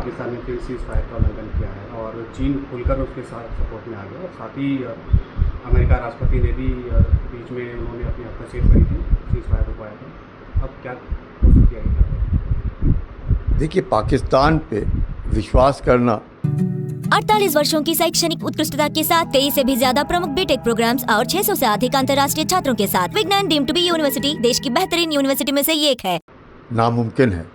पाकिस्तान ने फिर seize fire का उल्लंघन किया है और चीन खुलकर उसके साथ सपोर्ट में आ गया और साथ ही अमेरिका राष्ट्रपति ने भी बीच में उन्होंने अपनी हस्तक्षेप करी थी, सीज़ फायर रुकवाया था। अब क्या हो सकती है? देखिए, पाकिस्तान पे विश्वास करना 48 वर्षों की शैक्षणिक उत्कृष्टता के साथ 23 से भी ज्यादा प्रमुख बीटेक प्रोग्राम्स और 600 से अधिक अंतर्राष्ट्रीय छात्रों के साथ विज्ञान डीम्ड टू बी यूनिवर्सिटी देश की बेहतरीन यूनिवर्सिटी में से एक है। नामुमकिन है।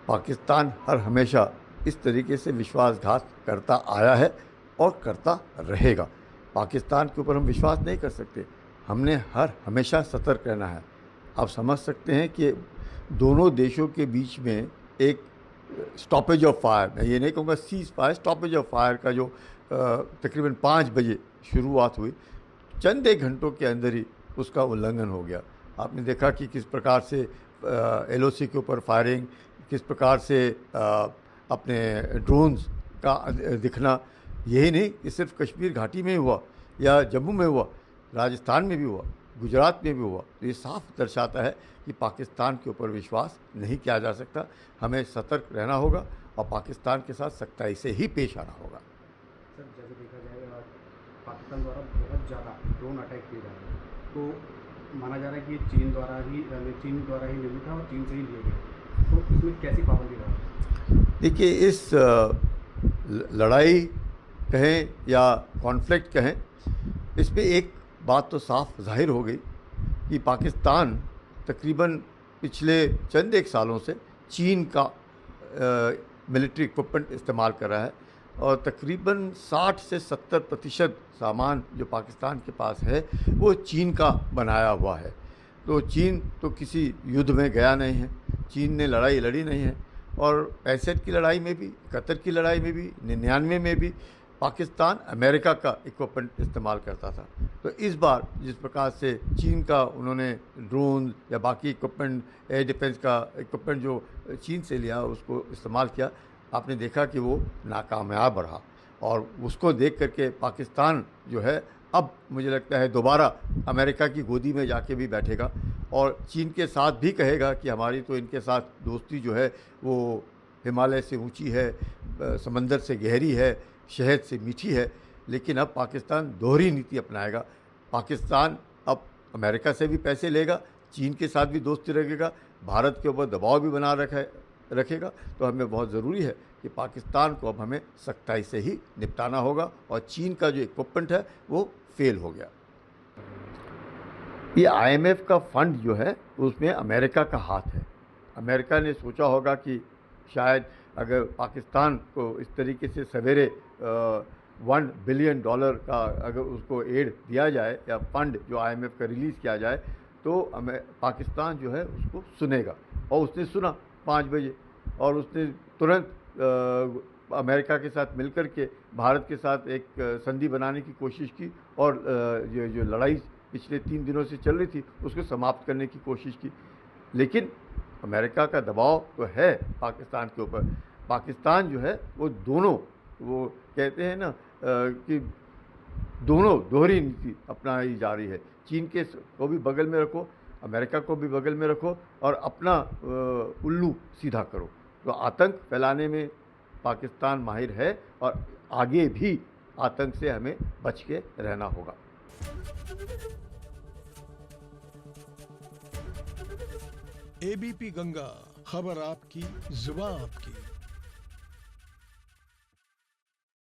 पाकिस्तान हर हमेशा इस तरीके से विश्वासघात करता आया है और करता रहेगा। पाकिस्तान के ऊपर हम विश्वास नहीं कर सकते। हमने हर हमेशा सतर्क रहना है। आप समझ सकते हैं कि दोनों देशों के बीच में एक स्टॉपेज ऑफ फायर, मैं ये नहीं कहूँगा seize fire, stoppage of fire का जो तकरीबन 5 बजे शुरुआत हुई, चंद एक घंटों के अंदर ही उसका उल्लंघन हो गया। आपने देखा कि किस प्रकार से LOC के ऊपर फायरिंग, किस प्रकार से अपने ड्रोन्स का दिखना, यही नहीं कि सिर्फ कश्मीर घाटी में हुआ या जम्मू में हुआ, राजस्थान में भी हुआ, गुजरात में भी हुआ। तो ये साफ दर्शाता है कि पाकिस्तान के ऊपर विश्वास नहीं किया जा सकता। हमें सतर्क रहना होगा और पाकिस्तान के साथ सख्ताई से ही पेश आना होगा। सर, जैसे देखा जाए पाकिस्तान द्वारा बहुत ज़्यादा ड्रोन अटैक किए जा रहे हैं, तो माना जा रहा है कि चीन द्वारा ही निर्मित है और चीन से ही लिए गए, तो इसमें कैसी पाबंदी रहेगी? देखिए, इस लड़ाई कहें या कॉन्फ्लिक्ट कहें, इस पे एक बात तो साफ जाहिर हो गई कि पाकिस्तान तकरीबन पिछले चंद एक सालों से चीन का मिलिट्री इक्विपमेंट इस्तेमाल कर रहा है और तकरीबन 60 से 70% सामान जो पाकिस्तान के पास है वो चीन का बनाया हुआ है। तो चीन तो किसी युद्ध में गया नहीं है, चीन ने लड़ाई लड़ी नहीं है और 65 की लड़ाई में भी, 71 की लड़ाई में भी, 99 में भी पाकिस्तान अमेरिका का इक्विपमेंट इस्तेमाल करता था। तो इस बार जिस प्रकार से चीन का उन्होंने ड्रोन या बाकी इक्विपमेंट, एयर डिफेंस का इक्विपमेंट जो चीन से लिया उसको इस्तेमाल किया, आपने देखा कि वो नाकामयाब रहा और उसको देख करके पाकिस्तान जो है अब मुझे लगता है दोबारा अमेरिका की गोदी में जाके भी बैठेगा और चीन के साथ भी कहेगा कि हमारी तो इनके साथ दोस्ती जो है वो हिमालय से ऊंची है, समंदर से गहरी है, शहद से मीठी है। लेकिन अब पाकिस्तान दोहरी नीति अपनाएगा। पाकिस्तान अब अमेरिका से भी पैसे लेगा, चीन के साथ भी दोस्ती रखेगा, भारत के ऊपर दबाव भी बना रखेगा। तो हमें बहुत ज़रूरी है कि पाकिस्तान को अब हमें सख्ताई से ही निपटाना होगा और चीन का जो इक्विपमेंट है वो फेल हो गया। ये IMF का फंड जो है उसमें अमेरिका का हाथ है। अमेरिका ने सोचा होगा कि शायद अगर पाकिस्तान को इस तरीके से सवेरे $1 बिलियन का अगर उसको एड दिया जाए या फंड जो IMF का रिलीज़ किया जाए तो पाकिस्तान जो है उसको सुनेगा। और उसने सुना 5 बजे और उसने तुरंत अमेरिका के साथ मिलकर के भारत के साथ एक संधि बनाने की कोशिश की और जो लड़ाई पिछले 3 दिनों से चल रही थी उसको समाप्त करने की कोशिश की। लेकिन अमेरिका का दबाव तो है पाकिस्तान के ऊपर। पाकिस्तान जो है वो दोनों, वो कहते हैं ना कि दोनों दोहरी नीति अपनाई जा रही है। चीन के को भी बगल में रखो, अमेरिका को भी बगल में रखो और अपना उल्लू सीधा करो। तो आतंक फैलाने में पाकिस्तान माहिर है और आगे भी आतंक से हमें बच के रहना होगा। ABP गंगा, खबर आपकी, जुबान आपकी।